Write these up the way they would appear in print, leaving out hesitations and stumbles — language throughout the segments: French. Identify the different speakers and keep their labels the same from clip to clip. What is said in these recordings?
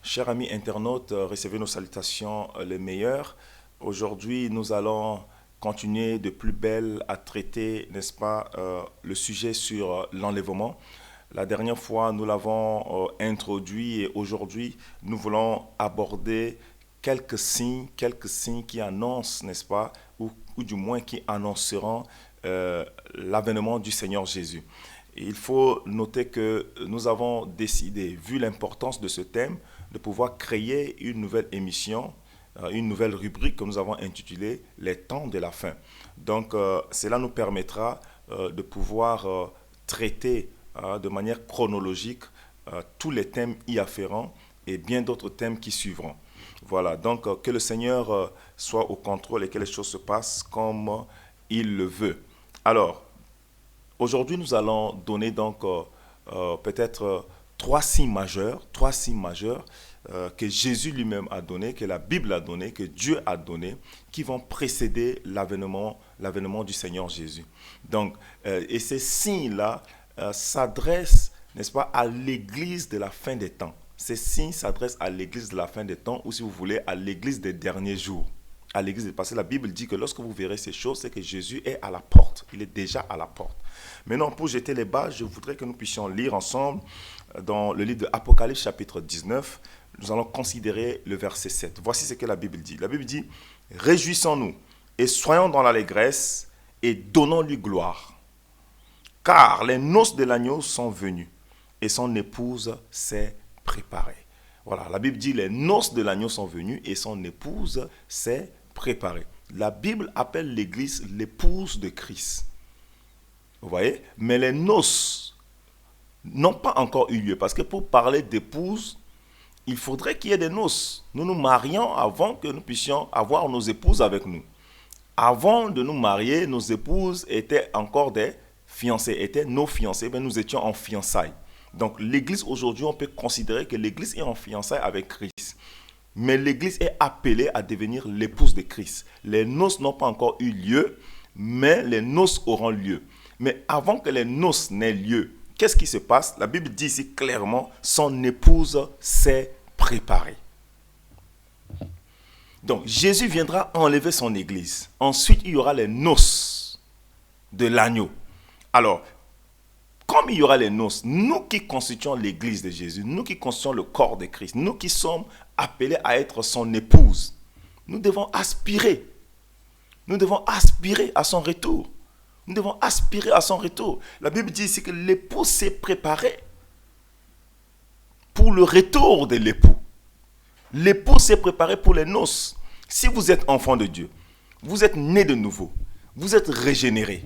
Speaker 1: Chers amis internautes, recevez nos salutations les meilleures. Aujourd'hui, nous allons continuer de plus belle à traiter, n'est-ce pas, le sujet sur l'enlèvement. La dernière fois, nous l'avons introduit et aujourd'hui, nous voulons aborder quelques signes qui annoncent, n'est-ce pas, ou du moins qui annonceront l'avènement du Seigneur Jésus. Il faut noter que nous avons décidé, vu l'importance de ce thème, de pouvoir créer une nouvelle émission, une nouvelle rubrique que nous avons intitulée Les temps de la fin. Donc, cela nous permettra de pouvoir traiter de manière chronologique tous les thèmes y afférents et bien d'autres thèmes qui suivront. Voilà, donc que le Seigneur soit au contrôle et que les choses se passent comme il le veut. Alors, aujourd'hui, nous allons donner donc peut-être trois signes majeurs que Jésus lui-même a donné, que la Bible a donné, que Dieu a donné, qui vont précéder l'avènement du Seigneur Jésus. Donc, et ces signes-là s'adressent, n'est-ce pas, à l'Église de la fin des temps. Ces signes s'adressent à l'Église de la fin des temps, ou si vous voulez, à l'Église des derniers jours. À l'église, parce que la Bible dit que lorsque vous verrez ces choses, c'est que Jésus est à la porte. Il est déjà à la porte. Maintenant, pour jeter les bases, je voudrais que nous puissions lire ensemble dans le livre de Apocalypse chapitre 19. Nous allons considérer le verset 7. Voici ce que la Bible dit. La Bible dit, réjouissons-nous et soyons dans l'allégresse et donnons-lui gloire. Car les noces de l'agneau sont venues et son épouse s'est préparée. Voilà, la Bible dit, les noces de l'agneau sont venues et son épouse s'est préparée. La Bible appelle l'église l'épouse de Christ. Vous voyez? Mais les noces n'ont pas encore eu lieu. Parce que pour parler d'épouse, il faudrait qu'il y ait des noces. Nous nous marions avant que nous puissions avoir nos épouses avec nous. Avant de nous marier, nos épouses étaient encore des fiancées, étaient nos fiancées, mais nous étions en fiançailles. Donc l'église aujourd'hui, on peut considérer que l'église est en fiançailles avec Christ. Mais l'église est appelée à devenir l'épouse de Christ. Les noces n'ont pas encore eu lieu, mais les noces auront lieu. Mais avant que les noces n'aient lieu, qu'est-ce qui se passe? La Bible dit ici clairement, son épouse s'est préparée. Donc Jésus viendra enlever son église. Ensuite, il y aura les noces de l'agneau. Alors, comme il y aura les noces, nous qui constituons l'église de Jésus, nous qui constituons le corps de Christ, nous qui sommes appelés à être son épouse, nous devons aspirer. Nous devons aspirer à son retour. Nous devons aspirer à son retour. La Bible dit ici que l'époux s'est préparé pour le retour de l'époux. L'époux s'est préparé pour les noces. Si vous êtes enfant de Dieu, vous êtes né de nouveau, vous êtes régénéré,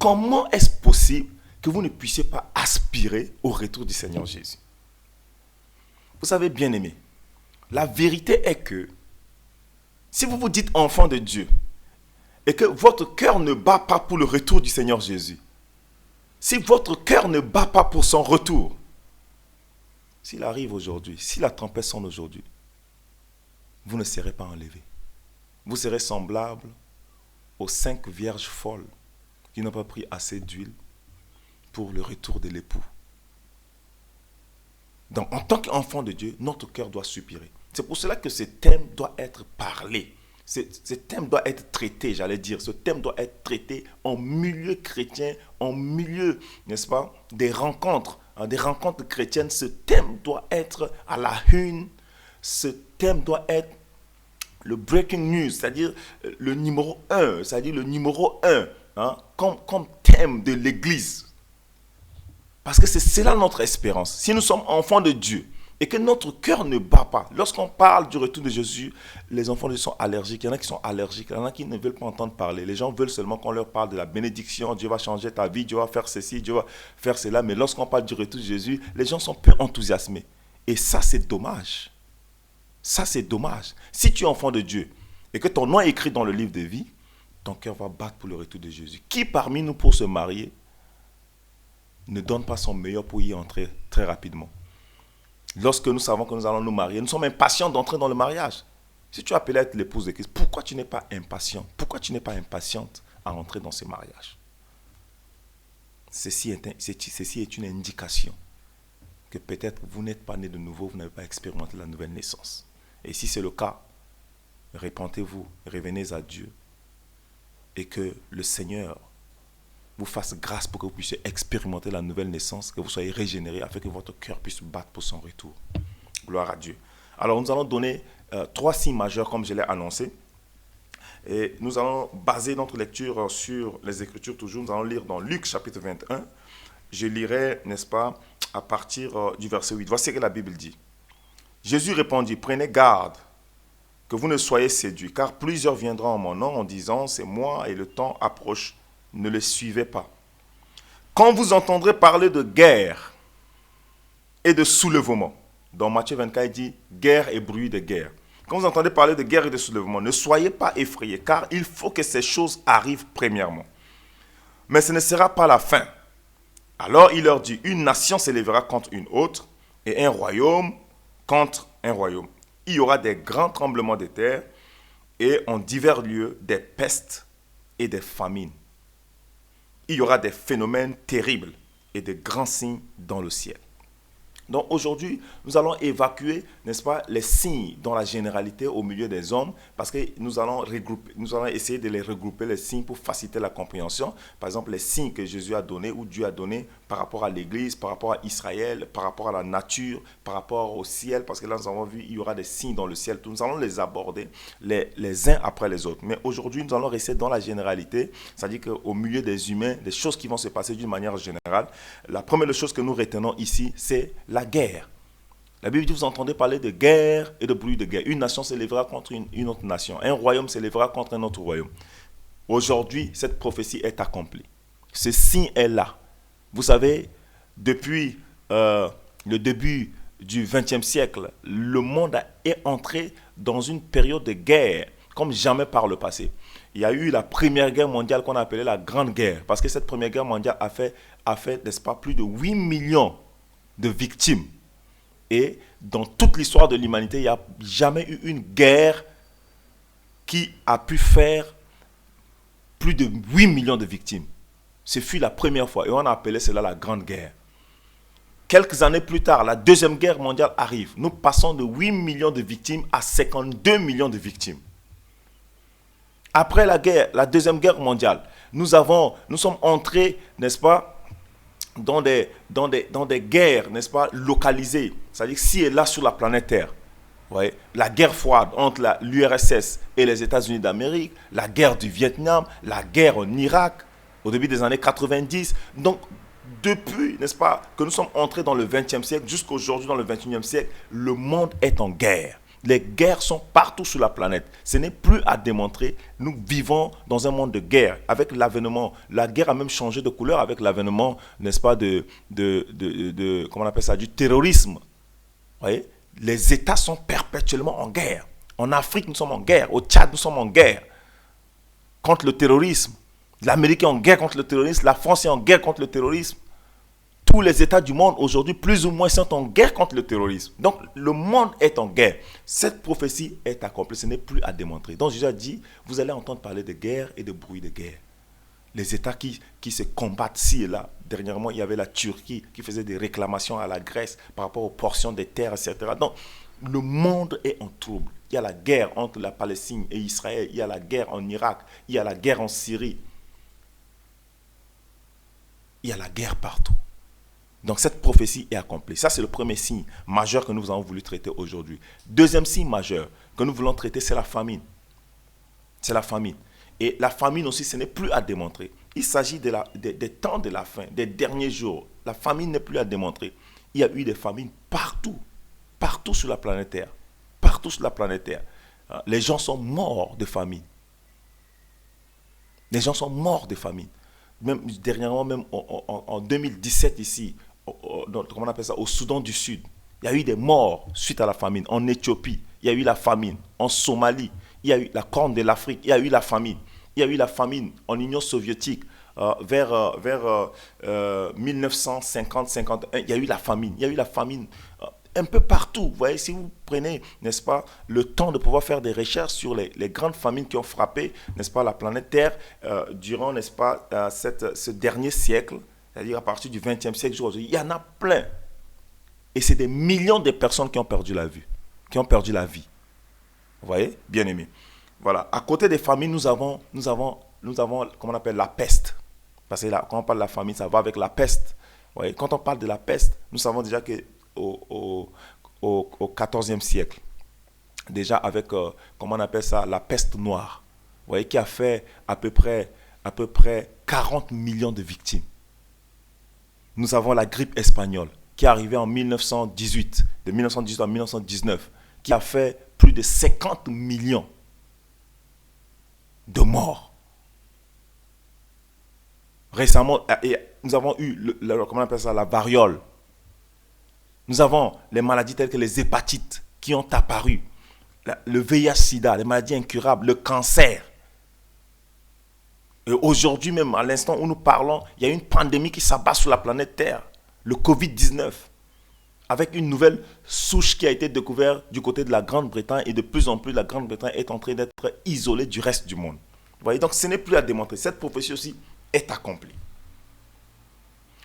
Speaker 1: comment est-ce possible que vous ne puissiez pas aspirer au retour du Seigneur Jésus? Vous savez, bien-aimés, la vérité est que si vous vous dites enfant de Dieu et que votre cœur ne bat pas pour le retour du Seigneur Jésus, si votre cœur ne bat pas pour son retour, s'il arrive aujourd'hui, si la tempête sonne aujourd'hui, vous ne serez pas enlevé. Vous serez semblable aux 5 vierges folles qui n'ont pas pris assez d'huile pour le retour de l'époux. Donc, en tant qu'enfant de Dieu, notre cœur doit soupirer. C'est pour cela que ce thème doit être parlé. Ce thème doit être traité, j'allais dire. Ce thème doit être traité en milieu chrétien, en milieu, n'est-ce pas, des rencontres chrétiennes. Ce thème doit être à la une. Ce thème doit être le breaking news, c'est-à-dire le numéro 1, c'est-à-dire le numéro 1, hein, comme thème de l'Église. Parce que c'est cela notre espérance. Si nous sommes enfants de Dieu et que notre cœur ne bat pas, lorsqu'on parle du retour de Jésus, les enfants de Dieu sont allergiques. Il y en a qui sont allergiques, il y en a qui ne veulent pas entendre parler. Les gens veulent seulement qu'on leur parle de la bénédiction. Dieu va changer ta vie, Dieu va faire ceci, Dieu va faire cela. Mais lorsqu'on parle du retour de Jésus, les gens sont peu enthousiasmés. Et ça, c'est dommage. Ça, c'est dommage. Si tu es enfant de Dieu et que ton nom est écrit dans le livre de vie, ton cœur va battre pour le retour de Jésus. Qui parmi nous, pour se marier, ne donne pas son meilleur pour y entrer très rapidement? Lorsque nous savons que nous allons nous marier, nous sommes impatients d'entrer dans le mariage. Si tu es appelé à être l'épouse de Christ, pourquoi tu n'es pas impatient? Pourquoi tu n'es pas impatiente à entrer dans ce mariage? Ceci est une indication que peut-être vous n'êtes pas né de nouveau, vous n'avez pas expérimenté la nouvelle naissance. Et si c'est le cas, repentez-vous, revenez à Dieu et que le Seigneur vous fasse grâce pour que vous puissiez expérimenter la nouvelle naissance, que vous soyez régénérés afin que votre cœur puisse battre pour son retour. Gloire à Dieu. Alors nous allons donner 3 signes majeurs comme je l'ai annoncé. Et nous allons baser notre lecture sur les Écritures toujours. Nous allons lire dans Luc chapitre 21. Je lirai, n'est-ce pas, à partir du verset 8. Voici ce que la Bible dit. Jésus répondit, prenez garde que vous ne soyez séduits, car plusieurs viendront en mon nom en disant, c'est moi et le temps approche. Ne les suivez pas. Quand vous entendrez parler de guerre et de soulèvement, dans Matthieu 24, il dit guerre et bruit de guerre. Quand vous entendez parler de guerre et de soulèvement, ne soyez pas effrayés, car il faut que ces choses arrivent premièrement. Mais ce ne sera pas la fin. Alors il leur dit, une nation s'élèvera contre une autre, et un royaume contre un royaume. Il y aura des grands tremblements de terre, et en divers lieux, des pestes et des famines. Il y aura des phénomènes terribles et de grands signes dans le ciel. Donc aujourd'hui, nous allons évacuer, n'est-ce pas, les signes dans la généralité au milieu des hommes, parce que nous allons essayer de les regrouper, les signes, pour faciliter la compréhension. Par exemple, les signes que Jésus a donnés ou Dieu a donnés par rapport à l'Église, par rapport à Israël, par rapport à la nature, par rapport au ciel, parce que là nous avons vu, il y aura des signes dans le ciel. Nous allons les aborder les uns après les autres. Mais aujourd'hui, nous allons rester dans la généralité, c'est-à-dire qu'au milieu des humains, des choses qui vont se passer d'une manière générale. La première chose que nous retenons ici, c'est la guerre. La Bible dit, vous entendez parler de guerre et de bruit de guerre. Une nation s'élèvera contre une autre nation. Un royaume s'élèvera contre un autre royaume. Aujourd'hui, cette prophétie est accomplie. Ce signe est là. Vous savez, depuis le début du XXe siècle, le monde est entré dans une période de guerre comme jamais par le passé. Il y a eu la première guerre mondiale qu'on appelait la Grande Guerre, parce que cette première guerre mondiale a fait, n'est-ce pas, plus de 8 millions de victimes. Et dans toute l'histoire de l'humanité, il n'y a jamais eu une guerre qui a pu faire plus de 8 millions de victimes. Ce fut la première fois et on a appelé cela la Grande Guerre. Quelques années plus tard, la Deuxième Guerre mondiale arrive. Nous passons de 8 millions de victimes à 52 millions de victimes. Après la Deuxième Guerre mondiale, nous sommes entrés, n'est-ce pas, dans des guerres, n'est-ce pas, localisées, c'est-à-dire ci et là sur la planète Terre. Ouais. La guerre froide entre l'URSS et les États-Unis d'Amérique, la guerre du Vietnam, la guerre en Irak, au début des années 90. Donc, depuis, n'est-ce pas, que nous sommes entrés dans le XXe siècle, jusqu'à aujourd'hui dans le XXIe siècle, le monde est en guerre. Les guerres sont partout sur la planète. Ce n'est plus à démontrer. Nous vivons dans un monde de guerre. Avec l'avènement, la guerre a même changé de couleur avec l'avènement, n'est-ce pas, comment on appelle ça, du terrorisme. Vous voyez, les États sont perpétuellement en guerre. En Afrique, nous sommes en guerre. Au Tchad, nous sommes en guerre contre le terrorisme. L'Amérique est en guerre contre le terrorisme. La France est en guerre contre le terrorisme. Tous les États du monde aujourd'hui, plus ou moins, sont en guerre contre le terrorisme. Donc, le monde est en guerre. Cette prophétie est accomplie. Ce n'est plus à démontrer. Donc, Jésus a dit, vous allez entendre parler de guerre et de bruit de guerre. Les États qui se combattent ci et là. Dernièrement, il y avait la Turquie qui faisait des réclamations à la Grèce par rapport aux portions des terres, etc. Donc, le monde est en trouble. Il y a la guerre entre la Palestine et Israël. Il y a la guerre en Irak. Il y a la guerre en Syrie. Il y a la guerre partout. Donc cette prophétie est accomplie. Ça, c'est le premier signe majeur que nous avons voulu traiter aujourd'hui. Deuxième signe majeur que nous voulons traiter, c'est la famine. C'est la famine. Et la famine aussi, ce n'est plus à démontrer. Il s'agit des temps de la fin, des derniers jours. La famine n'est plus à démontrer. Il y a eu des famines partout. Partout sur la planète Terre. Partout sur la planète Terre. Les gens sont morts de famine. Les gens sont morts de famine. Même dernièrement, même en 2017 ici, comment on appelle ça, au Soudan du Sud, il y a eu des morts suite à la famine. En Éthiopie, il y a eu la famine. En Somalie, il y a eu la Corne de l'Afrique, il y a eu la famine. Il y a eu la famine en Union soviétique vers 1950-51. Il y a eu la famine. Il y a eu la famine un peu partout. Vous voyez, si vous prenez, n'est-ce pas, le temps de pouvoir faire des recherches sur les grandes famines qui ont frappé, n'est-ce pas, la planète Terre durant, n'est-ce pas, ce dernier siècle, c'est-à-dire à partir du XXe siècle, il y en a plein. Et c'est des millions de personnes qui ont perdu la vue, qui ont perdu la vie. Vous voyez, bien aimé. Voilà. À côté des familles, nous avons, comment on appelle, la peste. Parce que là, quand on parle de la famille, ça va avec la peste. Vous voyez, quand on parle de la peste, nous savons déjà que au 14e siècle, déjà avec, comment on appelle ça, la peste noire, vous voyez, qui a fait à peu près 40 millions de victimes. Nous avons la grippe espagnole, qui est arrivée en 1918, de 1918 à 1919, qui a fait plus de 50 millions de morts. Récemment, nous avons eu, comment on appelle ça, la variole. Nous avons les maladies telles que les hépatites qui ont apparu, le VIH-Sida, les maladies incurables, le cancer. Et aujourd'hui même, à l'instant où nous parlons, il y a une pandémie qui s'abat sur la planète Terre, le Covid-19, avec une nouvelle souche qui a été découverte du côté de la Grande-Bretagne, et de plus en plus la Grande-Bretagne est en train d'être isolée du reste du monde. Vous voyez, donc ce n'est plus à démontrer. Cette prophétie aussi est accomplie.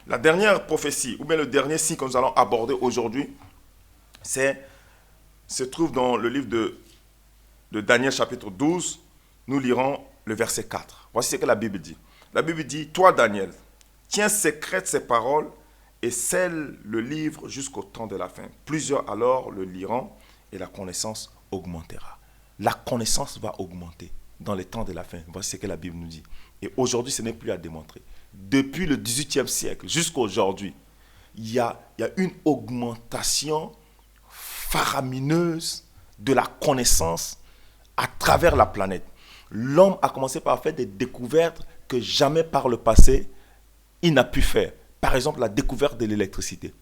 Speaker 1: La dernière prophétie, ou bien le dernier signe que nous allons aborder aujourd'hui, se trouve dans le livre de Daniel chapitre 12. Nous lirons le verset 4. Voici ce que la Bible dit. La Bible dit, « Toi, Daniel, tiens secrètes ces paroles et scelle le livre jusqu'au temps de la fin. Plusieurs alors le liront et la connaissance augmentera. » La connaissance va augmenter dans les temps de la fin. Voici ce que la Bible nous dit. Et aujourd'hui, ce n'est plus à démontrer. Depuis le 18e siècle jusqu'à aujourd'hui, il y a une augmentation faramineuse de la connaissance à travers la planète. L'homme a commencé par faire des découvertes que jamais par le passé il n'a pu faire. Par exemple, la découverte de l'électricité,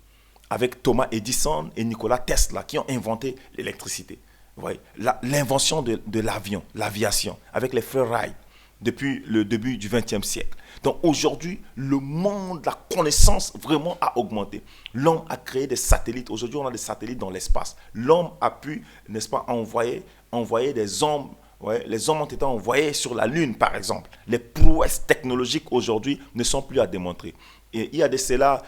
Speaker 1: avec Thomas Edison et Nikola Tesla qui ont inventé l'électricité. Vous voyez, l'invention de l'avion, l'aviation, avec les ferrailles, depuis le début du XXe siècle. Donc aujourd'hui, le monde, la connaissance vraiment a augmenté. L'homme a créé des satellites. Aujourd'hui, on a des satellites dans l'espace. L'homme a pu, n'est-ce pas, envoyer des hommes. Ouais, les hommes ont été envoyés sur la Lune, par exemple. Les prouesses technologiques aujourd'hui ne sont plus à démontrer. Et il y a de cela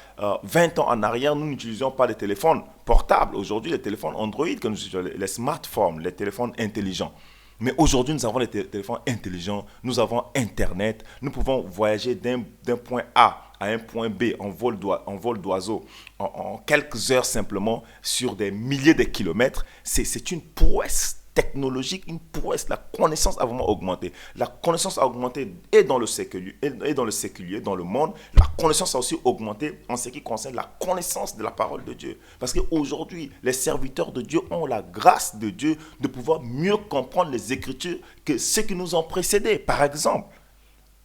Speaker 1: 20 ans en arrière, nous n'utilisions pas de téléphones portables. Aujourd'hui, les téléphones Android, que nous utilisons, les smartphones, les téléphones intelligents. Mais aujourd'hui, nous avons les téléphones intelligents, nous avons Internet, nous pouvons voyager d'un point A à un point B en vol d'oiseau en quelques heures simplement sur des milliers de kilomètres. C'est une prouesse technologique, une prouesse. La connaissance a vraiment augmenté. La connaissance a augmenté et dans le séculier, dans le monde. La connaissance a aussi augmenté en ce qui concerne la connaissance de la parole de Dieu. Parce qu'aujourd'hui, les serviteurs de Dieu ont la grâce de Dieu de pouvoir mieux comprendre les Écritures que ceux qui nous ont précédés. Par exemple,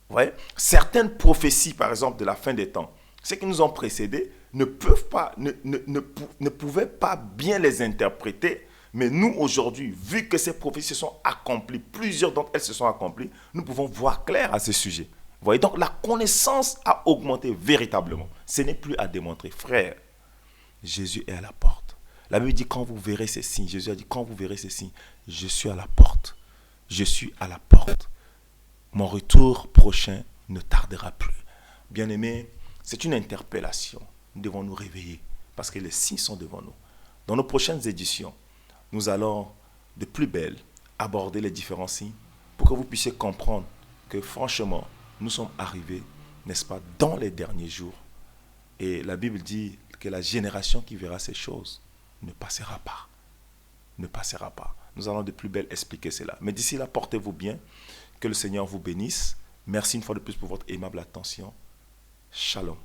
Speaker 1: vous voyez, certaines prophéties, par exemple, de la fin des temps, ceux qui nous ont précédés ne pouvaient pas bien les interpréter. Mais nous, aujourd'hui, vu que ces prophéties se sont accomplies, plusieurs d'entre elles se sont accomplies, nous pouvons voir clair à ce sujet. Vous voyez, donc la connaissance a augmenté véritablement. Ce n'est plus à démontrer. Frère, Jésus est à la porte. La Bible dit, quand vous verrez ces signes, Jésus a dit, quand vous verrez ces signes, je suis à la porte. Je suis à la porte. Mon retour prochain ne tardera plus. Bien-aimés, c'est une interpellation. Nous devons nous réveiller parce que les signes sont devant nous. Dans nos prochaines éditions, nous allons de plus belle aborder les différents signes pour que vous puissiez comprendre que franchement, nous sommes arrivés, n'est-ce pas, dans les derniers jours. Et la Bible dit que la génération qui verra ces choses ne passera pas. Ne passera pas. Nous allons de plus belle expliquer cela. Mais d'ici là, portez-vous bien. Que le Seigneur vous bénisse. Merci une fois de plus pour votre aimable attention. Shalom.